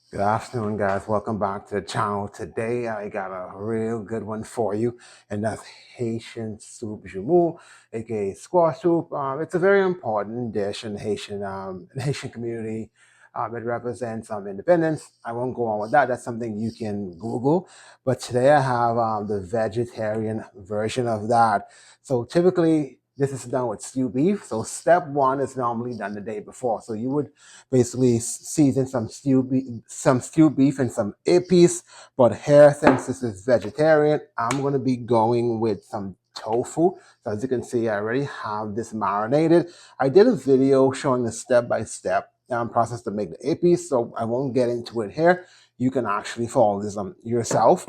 Good afternoon, guys. Welcome back to the channel. Today, I got a real good one for you, and that's Haitian soup Joumou, aka squash soup. It's a very important dish in the Haitian community. It represents independence. I won't go on with that. That's something you can Google. But today, I have the vegetarian version of that. So typically, this is done with stew beef. So step one is normally done the day before. So you would basically season some stew beef and some epis. But here, since this is vegetarian, I'm going to be going with some tofu. So as you can see, I already have this marinated. I did a video showing the step-by-step process to make the epis, so I won't get into it here. You can actually follow this yourself.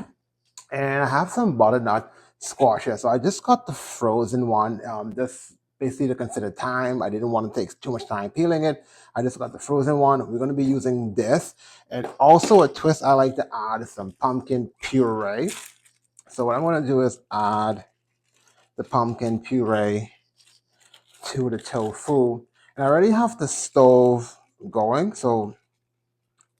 And I have some butternut squash here. So I just got the frozen one. Just basically to consider time. I didn't want to take too much time peeling it. I just got the frozen one. We're going to be using this. And also a twist I like to add is some pumpkin puree. So what I'm going to do is add the pumpkin puree to the tofu. And I already have the stove going. So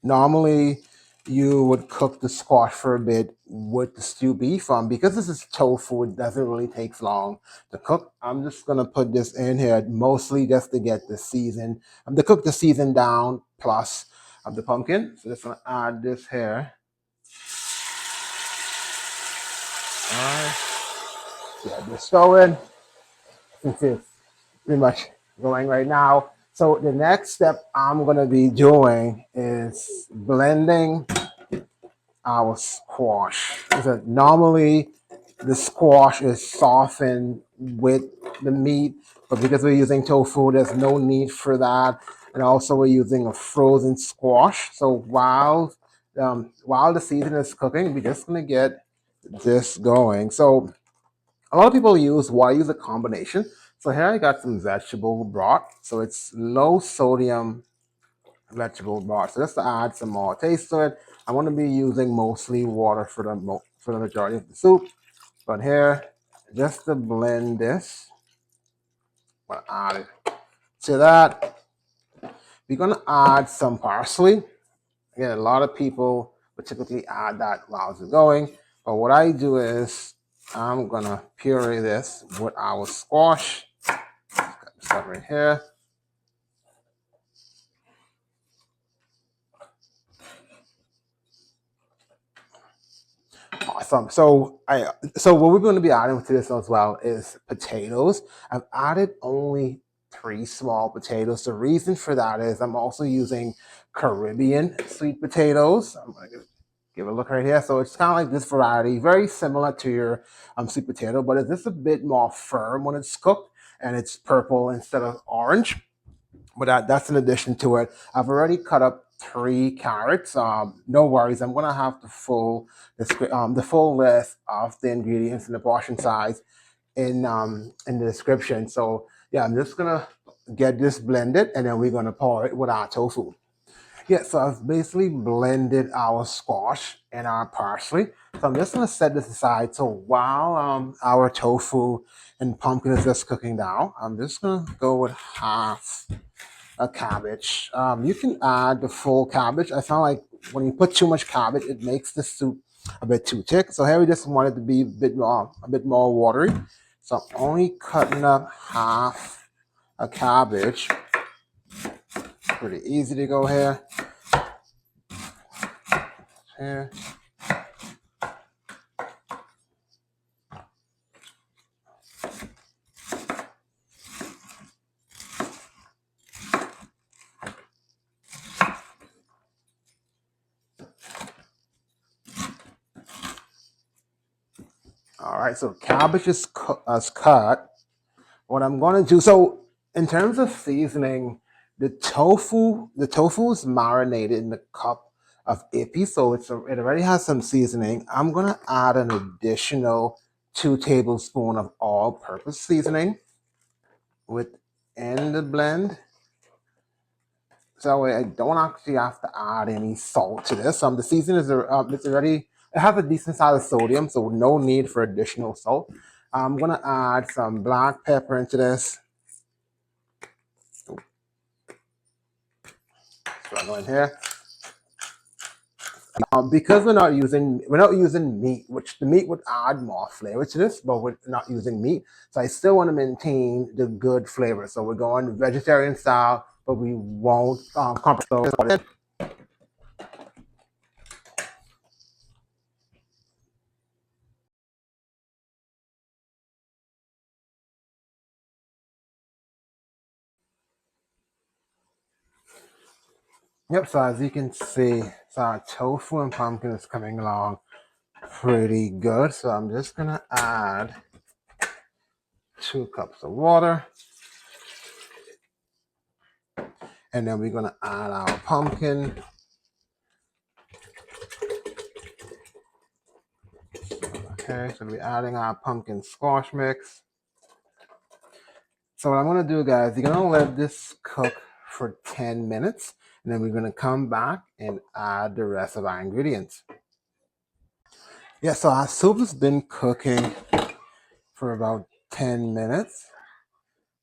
normally you would cook the squash for a bit with the stew beef. Because this is tofu, it doesn't really take long to cook. I'm just gonna put this in here mostly just to get the season, to cook the season down plus the pumpkin. So just gonna add this here. All right, get this going since it's pretty much going right now. So the next step I'm gonna be doing is blending our squash. So normally the squash is softened with the meat, but because we're using tofu, there's no need for that. And also we're using a frozen squash. So while the season is cooking, we're just gonna get this going. So a lot of people use a combination. So here I got some vegetable broth. So it's low sodium vegetable broth. So just to add some more taste to it, I'm going to be using mostly water for the majority of the soup. But here, just to blend this, I'm going to add it to that. We're going to add some parsley. Again, a lot of people would typically add that while it's going. But what I do is I'm going to puree this with our squash. Got this up right here. Awesome. So what we're going to be adding to this as well is potatoes. I've added only 3 small potatoes. The reason for that is I'm also using Caribbean sweet potatoes. I'm going to give a look right here. So it's kind of like this variety, very similar to your sweet potato, but it's just a bit more firm when it's cooked, and it's purple instead of orange. But that's an addition to it. I've already cut up 3 carrots. No worries. I'm gonna have the full list of the ingredients and the portion size in the description. So yeah, I'm just gonna get this blended, and then we're gonna pour it with our tofu. Yeah, so I've basically blended our squash and our parsley. So I'm just gonna set this aside. So while our tofu and pumpkin is just cooking down, I'm just gonna go with half a cabbage. You can add the full cabbage. I found like when you put too much cabbage, it makes the soup a bit too thick. So here we just want it to be a bit more watery. So I'm only cutting up half a cabbage. Pretty easy to go here. Here. All right, so cabbage is cut. What I'm going to do, so in terms of seasoning, the tofu is marinated in a cup of epis, so it already has some seasoning. I'm going to add an additional 2 tablespoons of all-purpose seasoning within the blend. So that way I don't actually have to add any salt to this. The seasoning it has a decent size of sodium, so no need for additional salt. I'm gonna add some black pepper into this. So I go in here. Because we're not using meat, which the meat would add more flavor to this, but we're not using meat. So I still want to maintain the good flavor. So we're going vegetarian style, but we won't compromise. Yep, so as you can see, so our tofu and pumpkin is coming along pretty good. So I'm just gonna add 2 cups of water, and then we're gonna add our pumpkin. Okay, so we're adding our pumpkin squash mix. So what I'm gonna do, guys, you're gonna let this cook for 10 minutes, and then we're gonna come back and add the rest of our ingredients. Yeah, so our soup has been cooking for about 10 minutes.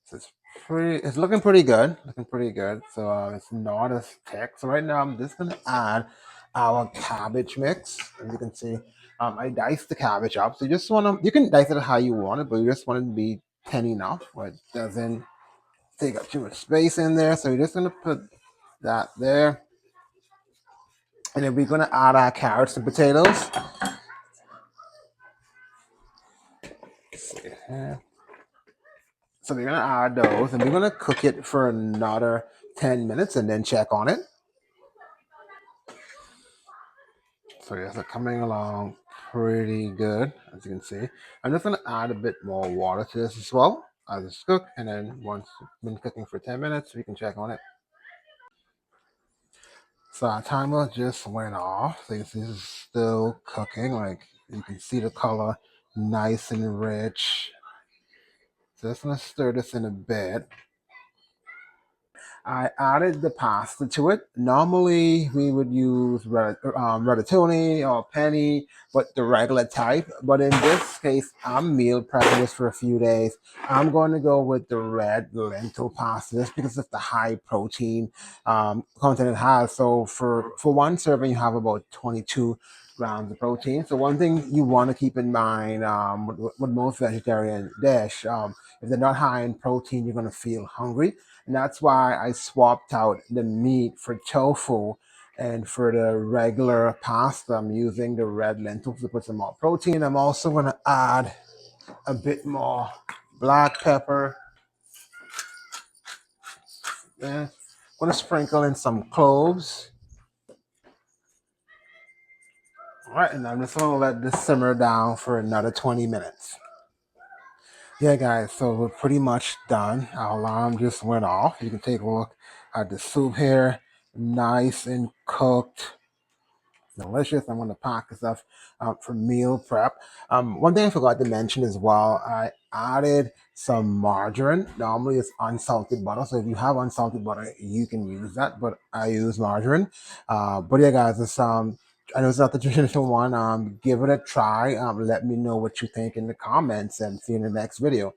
So it's looking pretty good, So it's not as thick. So right now I'm just gonna add our cabbage mix. As you can see, I diced the cabbage up. So you can dice it how you want it, but you just want it to be thin enough where it doesn't take up too much space in there. So we're just gonna put that there. And then we're gonna add our carrots and potatoes. So we're gonna add those and we're gonna cook it for another 10 minutes and then check on it. So yes, they're coming along pretty good, as you can see. I'm just gonna add a bit more water to this as well as it's cooked, and then once it's been cooking for 10 minutes, we can check on it. So our timer just went off. So you can see this is still cooking. Like you can see the color nice and rich. So just gonna stir this in a bit. I added the pasta to it. Normally, we would use ratatouille or penny, but the regular type. But in this case, I'm meal prepping this for a few days. I'm going to go with the red lentil pasta just because of the high protein content it has. So for one serving, you have about 22 grams of protein. So one thing you want to keep in mind with most vegetarian dish, if they're not high in protein, you're going to feel hungry. And that's why I swapped out the meat for tofu, and for the regular pasta, I'm using the red lentils to put some more protein. I'm also going to add a bit more black pepper. I'm going to sprinkle in some cloves. All right, and I'm just going to let this simmer down for another 20 minutes. Yeah, guys, so we're pretty much done. Our alarm just went off. You can take a look at the soup here. Nice and cooked. Delicious. I'm going to pack this up for meal prep. One thing I forgot to mention as well, I added some margarine. Normally it's unsalted butter, so if you have unsalted butter, you can use that, but I use margarine. But yeah, guys, I know it's not the traditional one. Give it a try. Let me know what you think in the comments, and see you in the next video.